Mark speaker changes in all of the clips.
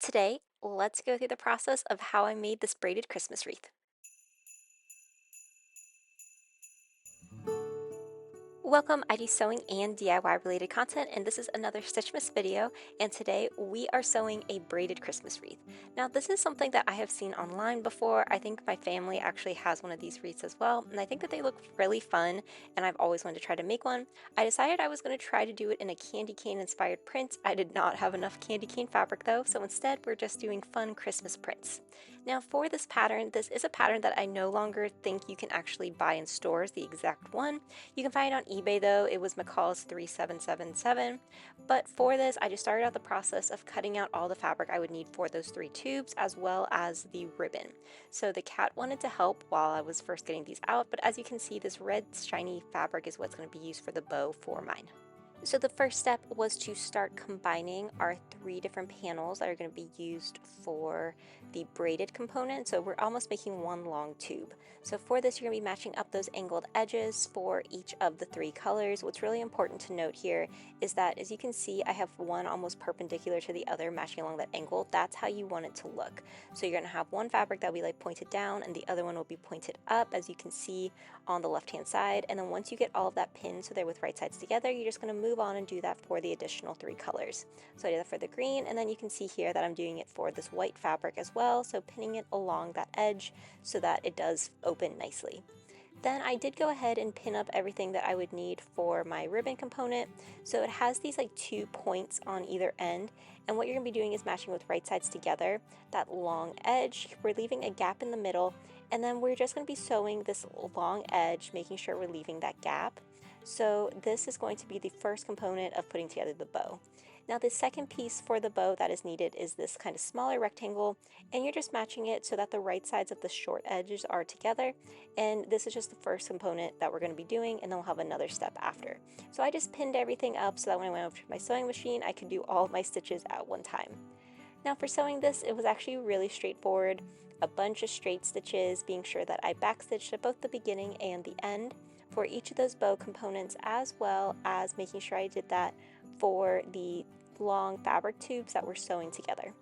Speaker 1: Today, let's go through the process of how I made this braided Christmas wreath. Welcome, I do sewing and DIY related content, and this is another Stitchmas video, and today we are sewing a braided Christmas wreath. Now, this is something that I have seen online before. I think my family actually has one of these wreaths as well, and I think that they look really fun, and I've always wanted to try to make one. I decided I was going to try to do it in a candy cane inspired print. I did not have enough candy cane fabric though, so instead we're just doing fun Christmas prints. Now for this pattern, this is a pattern that I no longer think you can actually buy in stores, the exact one. You can find it on eBay though. It was Mccalls 3777. But for this, I just started out the process of cutting out all the fabric I would need for those 3 tubes, as well as the ribbon. So the cat wanted to help while I was first getting these out, but as you can see, this red shiny fabric is what's going to be used for the bow for mine. So the first step was to start combining our 3 different panels that are going to be used for the braided component. So we're almost making one long tube. So for this, you're going to be matching up those angled edges for each of the 3 colors. What's really important to note here is that, as you can see, I have one almost perpendicular to the other matching along that angle. That's how you want it to look. So you're going to have one fabric that will be like pointed down and the other one will be pointed up, as you can see on the left hand side. And then once you get all of that pinned so they're with right sides together, you're just going to move on and do that for the additional 3 colors. So I did that for the green, and then you can see here that I'm doing it for this white fabric as well, so pinning it along that edge so that it does open nicely. Then I did go ahead and pin up everything that I would need for my ribbon component. So it has these like 2 points on either end, and what you're going to be doing is matching with right sides together, that long edge. We're leaving a gap in the middle, and then we're just going to be sewing this long edge, making sure we're leaving that gap. So this is going to be the first component of putting together the bow. Now the second piece for the bow that is needed is this kind of smaller rectangle, and you're just matching it so that the right sides of the short edges are together, and this is just the first component that we're going to be doing, and then we'll have another step after. So I just pinned everything up so that when I went over to my sewing machine I could do all of my stitches at one time. Now for sewing this, it was actually really straightforward. A bunch of straight stitches, being sure that I backstitched at both the beginning and the end for each of those bow components, as well as making sure I did that for the long fabric tubes that we're sewing together.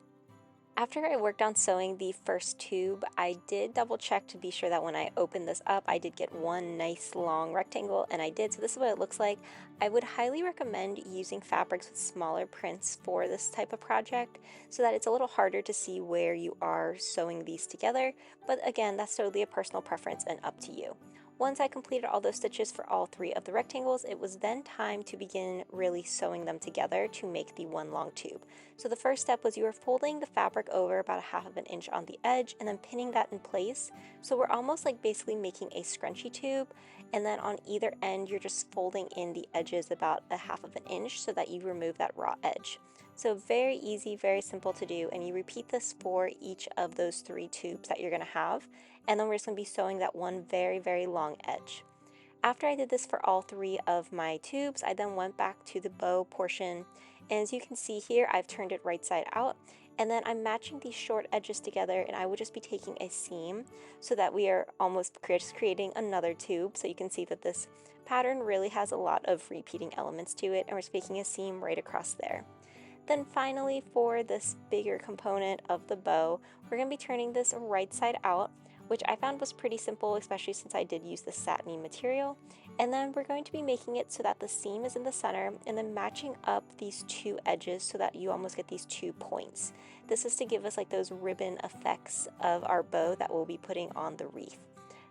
Speaker 1: After I worked on sewing the first tube, I did double check to be sure that when I opened this up, I did get one nice long rectangle, and I did, so this is what it looks like. I would highly recommend using fabrics with smaller prints for this type of project so that it's a little harder to see where you are sewing these together, but again, that's totally a personal preference and up to you. Once I completed all those stitches for all 3 of the rectangles, it was then time to begin really sewing them together to make the one long tube. So the first step was you were folding the fabric over about a 1/2 of an inch on the edge and then pinning that in place. So we're almost like basically making a scrunchy tube, and then on either end you're just folding in the edges about a 1/2 of an inch so that you remove that raw edge. So very easy, very simple to do, and you repeat this for each of those 3 tubes that you're going to have, and then we're just going to be sewing that one very long edge. After I did this for all 3 of my tubes, I then went back to the bow portion, and as you can see here, I've turned it right side out, and then I'm matching these short edges together, and I would just be taking a seam so that we are almost just creating another tube. So you can see that this pattern really has a lot of repeating elements to it, and we're just making a seam right across there. Then finally, for this bigger component of the bow, we're going to be turning this right side out, which I found was pretty simple, especially since I did use the satiny material. And then we're going to be making it so that the seam is in the center and then matching up these 2 edges so that you almost get these 2 points. This is to give us like those ribbon effects of our bow that we'll be putting on the wreath.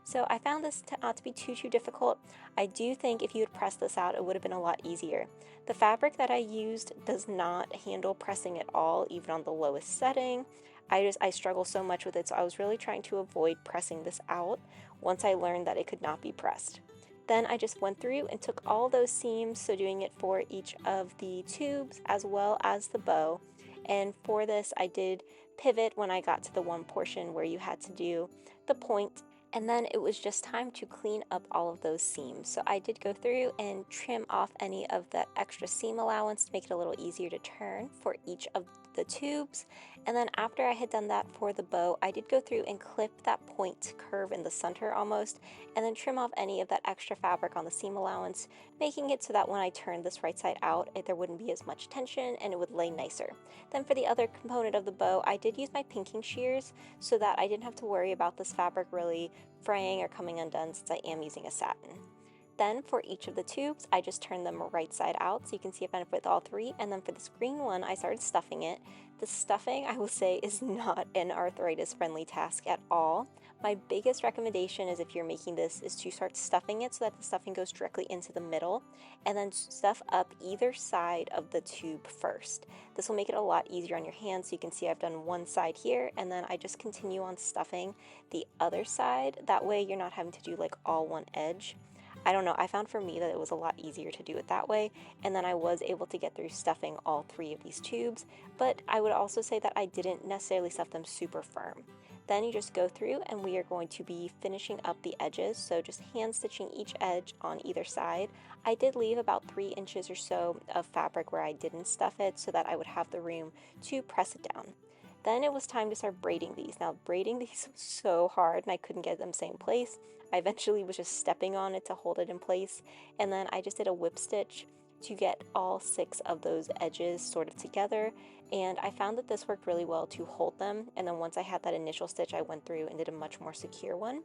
Speaker 1: So I found this not to be too difficult. I do think if you had pressed this out, it would have been a lot easier. The fabric that I used does not handle pressing at all, even on the lowest setting. I struggle so much with it, so I was really trying to avoid pressing this out once I learned that it could not be pressed. Then I just went through and took all those seams, so doing it for each of the tubes as well as the bow. And for this, I did pivot when I got to the one portion where you had to do the point, and then it was just time to clean up all of those seams. So I did go through and trim off any of that extra seam allowance to make it a little easier to turn for each of the tubes, And then after I had done that for the bow, I did go through and clip that point curve in the center almost, and then trim off any of that extra fabric on the seam allowance, making it so that when I turned this right side out, there wouldn't be as much tension and it would lay nicer. Then for the other component of the bow, I did use my pinking shears so that I didn't have to worry about this fabric really fraying or coming undone since I am using a satin. Then for each of the tubes, I just turned them right side out so you can see I've done it with all three. And then for this green one, I started stuffing it. The stuffing, I will say, is not an arthritis friendly task at all. My biggest recommendation is if you're making this is to start stuffing it so that the stuffing goes directly into the middle, and then stuff up either side of the tube first. This will make it a lot easier on your hands. So you can see I've done one side here, and then I just continue on stuffing the other side. That way you're not having to do like all one edge. I don't know, I found for me that it was a lot easier to do it that way, and then I was able to get through stuffing all three of these tubes, but I would also say that I didn't necessarily stuff them super firm. Then you just go through and we are going to be finishing up the edges, so just hand stitching each edge on either side. I did leave about 3 inches or so of fabric where I didn't stuff it so that I would have the room to press it down. Then it was time to start braiding these. Now braiding these was so hard and I couldn't get them same place. I eventually was just stepping on it to hold it in place, and then I just did a whip stitch to get all 6 of those edges sort of together, and I found that this worked really well to hold them. And then once I had that initial stitch, I went through and did a much more secure one,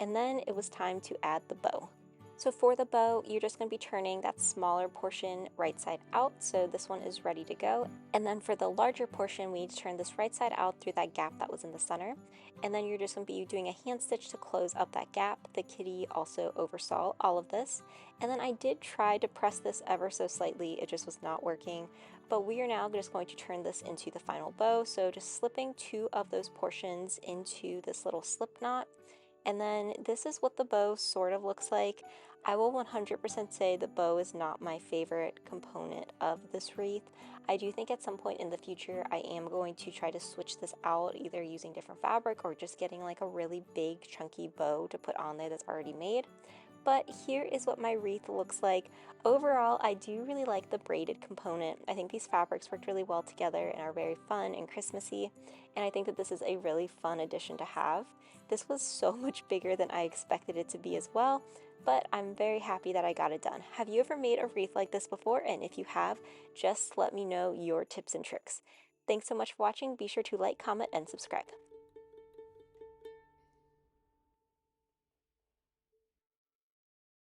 Speaker 1: and then it was time to add the bow. So for the bow, you're just going to be turning that smaller portion right side out, so this one is ready to go. And then for the larger portion, we need to turn this right side out through that gap that was in the center. And then you're just going to be doing a hand stitch to close up that gap. The kitty also oversaw all of this. And then I did try to press this ever so slightly, it just was not working. But we are now just going to turn this into the final bow, so just slipping 2 of those portions into this little slip knot. And then this is what the bow sort of looks like. I will 100% say the bow is not my favorite component of this wreath. I do think at some point in the future I am going to try to switch this out, either using different fabric or just getting like a really big chunky bow to put on there that's already made. But here is what my wreath looks like. Overall, I do really like the braided component. I think these fabrics worked really well together and are very fun and Christmassy, and I think that this is a really fun addition to have. This was so much bigger than I expected it to be as well, but I'm very happy that I got it done. Have you ever made a wreath like this before? And if you have, just let me know your tips and tricks. Thanks so much for watching. Be sure to like, comment, and subscribe.